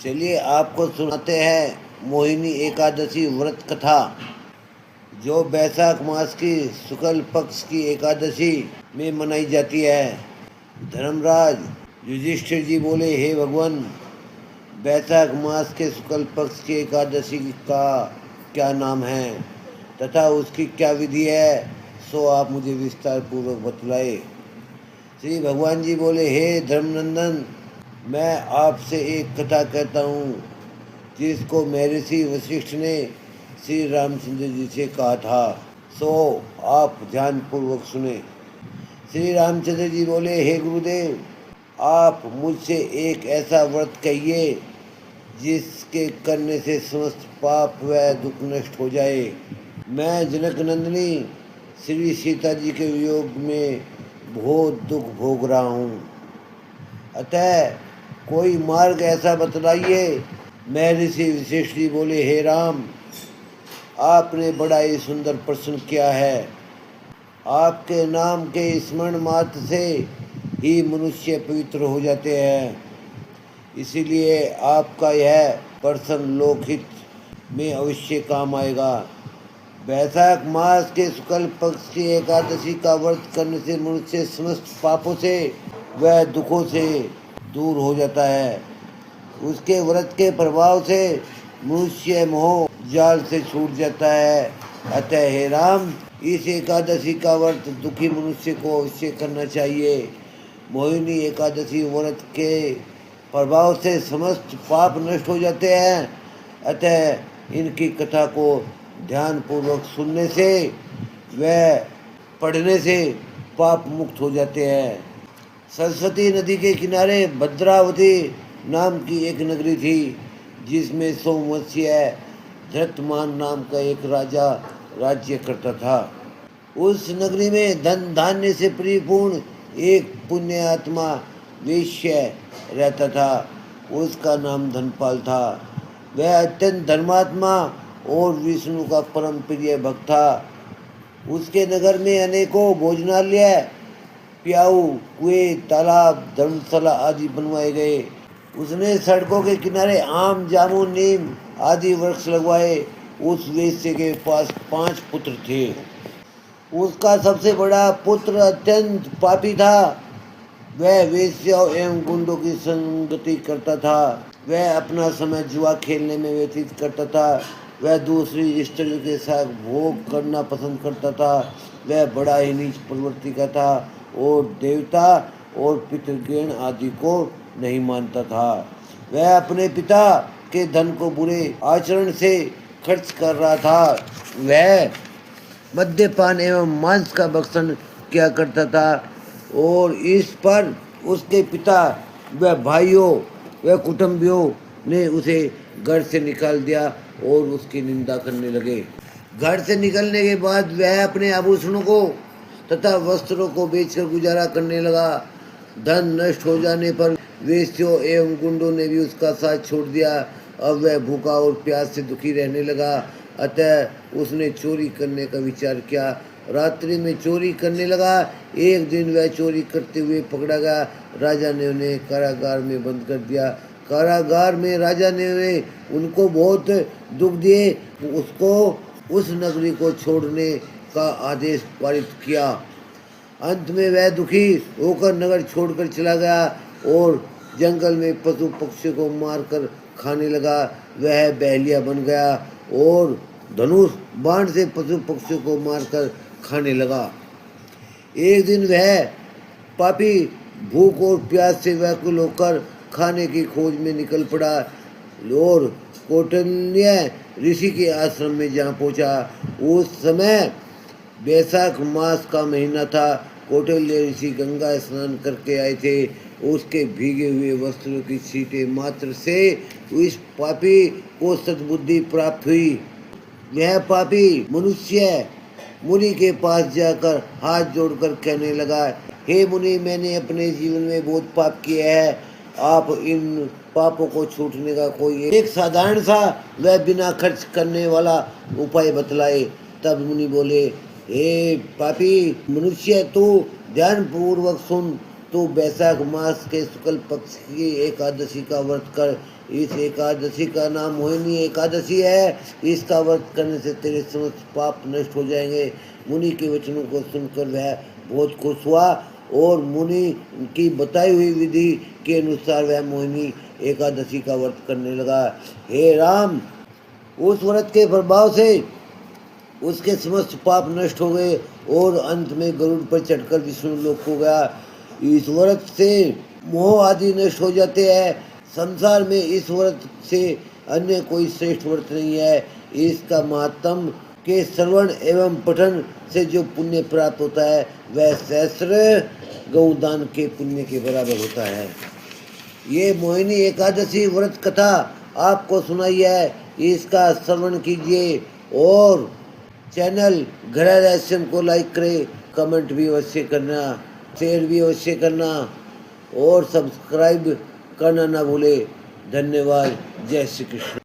चलिए आपको सुनाते हैं मोहिनी एकादशी व्रत कथा, जो बैसाख मास की शुक्ल पक्ष की एकादशी में मनाई जाती है। धर्मराज युधिष्ठिर जी बोले, हे भगवान, बैसाख मास के शुक्ल पक्ष की एकादशी का क्या नाम है तथा उसकी क्या विधि है, सो आप मुझे विस्तार पूर्वक बतलाए। श्री भगवान जी बोले, हे धर्मनंदन, मैं आपसे एक कथा कहता हूँ जिसको महर्षि वशिष्ठ ने श्री रामचंद्र जी से कहा था, सो आप ध्यानपूर्वक सुने। श्री रामचंद्र जी बोले, हे गुरुदेव, आप मुझसे एक ऐसा व्रत कहिए जिसके करने से समस्त पाप व दुख नष्ट हो जाए। मैं जनक नंदिनी श्री सीता जी के वियोग में बहुत दुख भोग रहा हूँ, अतः कोई मार्ग ऐसा बतलाइए। महर्षि वशिष्ठ जी बोले, हे राम, आपने बड़ा ही सुंदर प्रश्न किया है। आपके नाम के स्मरण मात्र से ही मनुष्य पवित्र हो जाते हैं, इसीलिए आपका यह प्रश्न लोकहित में अवश्य काम आएगा। बैसाख मास के शुक्ल पक्ष की एकादशी का व्रत करने से मनुष्य समस्त पापों से व दुखों से दूर हो जाता है। उसके व्रत के प्रभाव से मनुष्य मोह जाल से छूट जाता है। अतः हे राम, इस एकादशी का व्रत दुखी मनुष्य को अवश्य करना चाहिए। मोहिनी एकादशी व्रत के प्रभाव से समस्त पाप नष्ट हो जाते हैं, अतः इनकी कथा को ध्यानपूर्वक सुनने से व पढ़ने से पाप मुक्त हो जाते हैं। सरस्वती नदी के किनारे भद्रावती नाम की एक नगरी थी, जिसमें सोमवंशीय धृतमान नाम का एक राजा राज्य करता था। उस नगरी में धन धान्य से परिपूर्ण एक पुण्य आत्मा वेश्य रहता था। उसका नाम धनपाल था। वह अत्यंत धर्मात्मा और विष्णु का परम प्रिय भक्त था। उसके नगर में अनेकों भोजनालय, प्याऊ, कुएं, तालाब, धर्मशाला आदि बनवाए गए। उसने सड़कों के किनारे आम, जामुन, नीम आदि वृक्ष लगवाए। उस वेश्य के पास 5 पुत्र थे। उसका सबसे बड़ा पुत्र अत्यंत पापी था। वह वेश्याओं एवं गुंडों की संगति करता था। वह अपना समय जुआ खेलने में व्यतीत करता था। वह दूसरी स्त्रियों के साथ भोग करना पसंद करता था। वह बड़ा ही नीच प्रवृत्ति का था और देवता और पितृगण आदि को नहीं मानता था। वह अपने पिता के धन को बुरे आचरण से खर्च कर रहा था। वह मद्यपान एवं मांस का भक्षण किया करता था और इस पर उसके पिता व भाइयों व कुटुंबियों ने उसे घर से निकाल दिया और उसकी निंदा करने लगे। घर से निकलने के बाद वह अपने आभूषणों को तथा वस्त्रों को बेचकर गुजारा करने लगा। धन नष्ट हो जाने पर वेश्यों एवं गुंडों ने भी उसका साथ छोड़ दिया। अब वह भूखा और प्यास से दुखी रहने लगा। अतः उसने चोरी करने का विचार किया। रात्रि में चोरी करने लगा। एक दिन वह चोरी करते हुए पकड़ा गया। राजा ने उन्हें कारागार में बंद कर दिया। कारागार में राजा ने उनको बहुत दुख दिए। उसको उस नगरी को छोड़ने का आदेश पारित किया। अंत में वह दुखी होकर नगर छोड़कर चला गया और जंगल में पशु पक्षियों को मारकर खाने लगा। वह बहलिया बन गया और धनुष बाण से पशु पक्षियों को मारकर खाने लगा। एक दिन वह पापी भूख और प्यास से व्याकुल होकर खाने की खोज में निकल पड़ा और कौटिल्य ऋषि के आश्रम में जहाँ पहुँचा। उस समय बैसाख मास का महीना था। कौटिल्य ऋषि गंगा स्नान करके आए थे। उसके भीगे हुए वस्त्रों की छींटे मात्र से इस पापी को सद्बुद्धि प्राप्त हुई। वह पापी मनुष्य मुनि के पास जाकर हाथ जोड़कर कहने लगा, हे मुनि, मैंने अपने जीवन में बहुत पाप किए हैं। आप इन पापों को छूटने का कोई एक साधारण सा वह बिना खर्च करने वाला उपाय बतलाए। तब मुनि बोले, हे पापी मनुष्य, तू ध्यान पूर्वक सुन। तो वैशाख मास के शुक्ल पक्ष की एकादशी का व्रत कर। इस एकादशी का नाम मोहिनी एकादशी है। इसका व्रत करने से तेरे समस्त पाप नष्ट हो जाएंगे। मुनि के वचनों को सुनकर वह बहुत खुश हुआ और मुनि की बताई हुई विधि के अनुसार वह मोहिनी एकादशी का व्रत करने लगा। हे राम, उस व्रत के प्रभाव से उसके समस्त पाप नष्ट हो गए और अंत में गरुड़ पर चढ़कर विष्णु लोक को गया। इस व्रत से मोह आदि नष्ट हो जाते हैं। संसार में इस व्रत से अन्य कोई श्रेष्ठ व्रत नहीं है। इसका महात्म के श्रवण एवं पठन से जो पुण्य प्राप्त होता है वह सहस्र गौदान के पुण्य के बराबर होता है। ये मोहिनी एकादशी व्रत कथा आपको सुनाई है, इसका श्रवण कीजिए और चैनल गृह रहस्यम को लाइक करें, कमेंट भी अवश्य करना, शेयर भी अवश्य करना और सब्सक्राइब करना ना भूले। धन्यवाद। जय श्री कृष्ण।